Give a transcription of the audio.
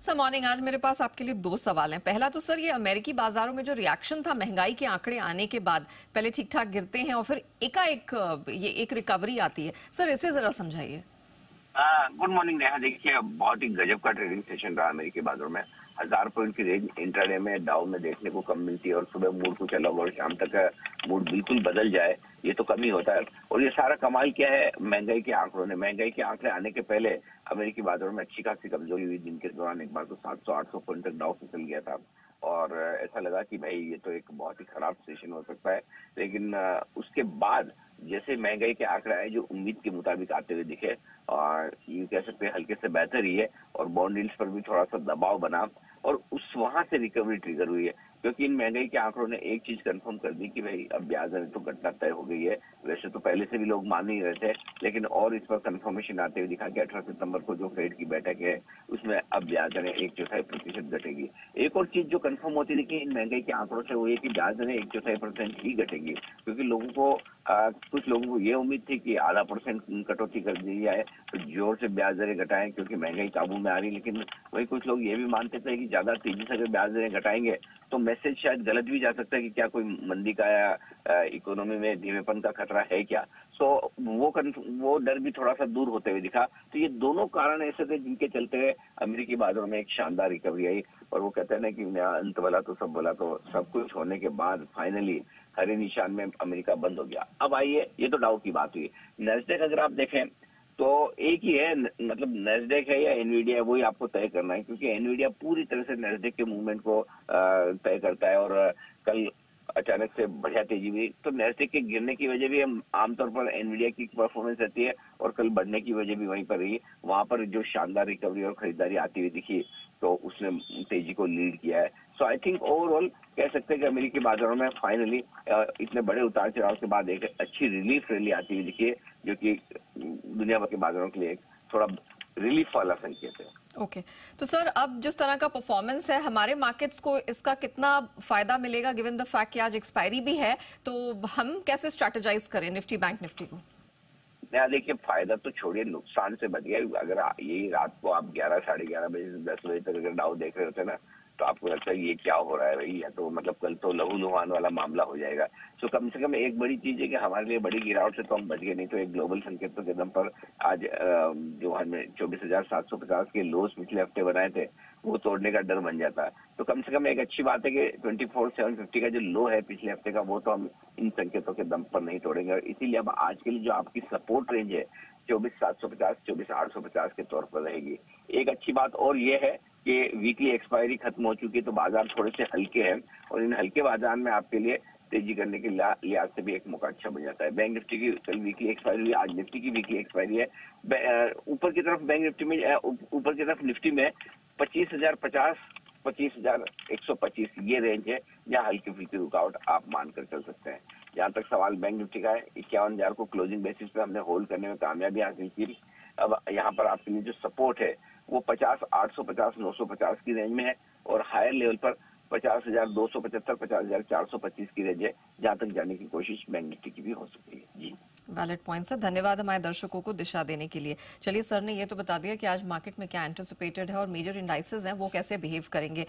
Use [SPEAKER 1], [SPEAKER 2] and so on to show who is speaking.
[SPEAKER 1] Sir morning, आज मेरे पास आपके लिए दो सवाल हैं। पहला तो सर, ये अमेरिकी बाजारों में जो रिएक्शन था महंगाई के आंकड़े आने के बाद, पहले ठीक ठाक गिरते हैं और फिर एकाएक ये एक रिकवरी आती है। सर इसे जरा समझाइए।
[SPEAKER 2] Good morning Neha. देखिए, बहुत ही गजब का ट्रेडिंग सेशन रहा अमेरिकी बाजारों में। 1000 पॉइंट की रेंज इंट्राडे में डाउ में देखने को कम मिलती है और सुबह मूड कुछ अलग और शाम तक मूड बिल्कुल बदल जाए, ये तो कम ही होता है। और ये सारा कमाल क्या है, महंगाई के आंकड़ों ने। महंगाई के आंकड़े आने के पहले अमेरिकी बाजारों में अच्छी खासी कमजोरी हुई। दिन के दौरान एक बार तो 700-800 पॉइंट तक डाउ फिसल गया था और ऐसा लगा कि भाई ये तो एक बहुत ही खराब सेशन हो सकता है। लेकिन उसके बाद जैसे महंगाई के आंकड़े आए जो उम्मीद के मुताबिक आते हुए दिखे, और ये कह सकते हैं हल्के से बेहतर ही है, और बॉन्ड यील्ड्स पर भी थोड़ा सा दबाव बना और उस वहां से रिकवरी ट्रिगर हुई है। क्योंकि इन महंगाई के आंकड़ों ने एक चीज कंफर्म कर दी कि भाई अब ब्याज दर तो घटना तय हो गई है। वैसे तो पहले से भी लोग मान ही रहे थे, लेकिन और इस पर कंफर्मेशन आते हुए दिखा कि 18 सितंबर को जो फेड की बैठक है उसमें अब ब्याज दरें 1/4% घटेगी। एक और चीज जो कंफर्म होती दिखी इन महंगाई के आंकड़ों से वो ये कि ब्याज दरें 1/4% ही घटेगी। क्योंकि लोगों को कुछ लोगों को ये उम्मीद थी कि आधा परसेंट कटौती कर दी जाए तो जोर से ब्याज दरें घटाएं क्योंकि महंगाई काबू में आ रही। लेकिन वही कुछ लोग ये भी मानते थे कि ज्यादा तेजी से अगर ब्याज दरें घटाएंगे तो मैसेज शायद गलत भी जा सकता है कि क्या कोई मंदी का या इकोनॉमी में धीमेपन का खतरा है क्या। सो वो डर भी थोड़ा सा दूर होते हुए दिखा। तो ये दोनों कारण ऐसे थे जिनके चलते अमेरिकी बाजारों में एक शानदार रिकवरी आई। और वो कहते हैं ना कि अंत वाला तो सब बोला, तो सब कुछ होने के बाद फाइनली हरे निशान में अमेरिका बंद हो गया। अब आइए, ये तो डाउ की बात हुई। नैस्डैक अगर आप देखें तो एक ही है, मतलब नैस्डैक है या एनवीडिया है, वही आपको तय करना है। क्योंकि एनवीडिया पूरी तरह से नैस्डैक के मूवमेंट को तय करता है। और कल अचानक से बढ़िया तेजी हुई तो नैस्डैक के गिरने की वजह भी हम आमतौर पर एनवीडिया की परफॉर्मेंस रहती है, और कल बढ़ने की वजह भी वहीं पर रही। वहां पर जो शानदार रिकवरी और खरीदारी आती हुई दिखी तो उसने तेजी को लीड किया है। सो आई थिंक ओवरऑल कह सकते हैं कि अमेरिकी बाजारों में फाइनली इतने बड़े उतार चढ़ाव के बाद एक अच्छी रिलीफ रैली आती हुई दिखी है, जो कि दुनिया भर के बाजारों के लिए एक थोड़ा रिलीफ वाला संकेत है।
[SPEAKER 1] ओके तो सर, अब जिस तरह का परफॉर्मेंस है, हमारे मार्केट्स को इसका कितना फायदा मिलेगा गिवन द फैक्ट कि आज एक्सपायरी भी है, तो हम कैसे स्ट्रेटेजाइज करें निफ्टी बैंक निफ्टी को?
[SPEAKER 2] नया देखिए, फायदा तो छोड़िए, नुकसान से बचिए। अगर यही रात को आप 11 साढ़े 11 बजे से 10 बजे तक अगर डाउ देख रहे होते ना, तो आपको लगता है ये क्या हो रहा है भाई, या तो मतलब कल तो लहूलुहान वाला मामला हो जाएगा। तो कम से कम एक बड़ी चीज है कि हमारे लिए बड़ी गिरावट से तो हम बच गए, नहीं तो एक ग्लोबल संकेतों के दम पर आज जो हमने 24,750 के लोस पिछले हफ्ते बनाए थे वो तोड़ने का डर बन जाता है। तो कम से कम एक अच्छी बात है कि 24,750 का जो लो है पिछले हफ्ते का, वो तो हम इन संकेतों के दम पर नहीं तोड़ेंगे। और इसीलिए अब आज के लिए जो आपकी सपोर्ट रेंज है 24,750 24,850 के तौर पर रहेगी। एक अच्छी बात और ये है कि वीकली एक्सपायरी खत्म हो चुकी है तो बाजार थोड़े से हल्के हैं, और इन हल्के बाजार में आपके लिए तेजी करने के लिहाज से भी एक मौका अच्छा बन जाता है। बैंक निफ्टी की कल वीकली एक्सपायरी हुई, आज निफ्टी की वीकली एक्सपायरी है। ऊपर की तरफ बैंक निफ्टी में ऊपर की तरफ निफ्टी में 25,050 25,125 ये रेंज है जहाँ हल्की फुल्की रुकावट आप मानकर चल सकते हैं। जहां तक सवाल बैंक निफ्टी का है, 51,000 को क्लोजिंग बेसिस पे हमने होल्ड करने में कामयाबी हासिल की। अब यहाँ पर आपके लिए जो सपोर्ट है वो 50,850 950 की रेंज में है, और हायर लेवल पर 50,275 50,425 की रेंज है, जहां तक जाने की कोशिश बैंक निफ्टी की भी हो सकती है। जी,
[SPEAKER 1] वैलिड पॉइंट सर, धन्यवाद हमारे दर्शकों को दिशा देने के लिए। चलिए, सर ने ये तो बता दिया कि आज मार्केट में क्या एंटिसिपेटेड है और मेजर इंडाइसेस हैं वो कैसे बिहेव करेंगे।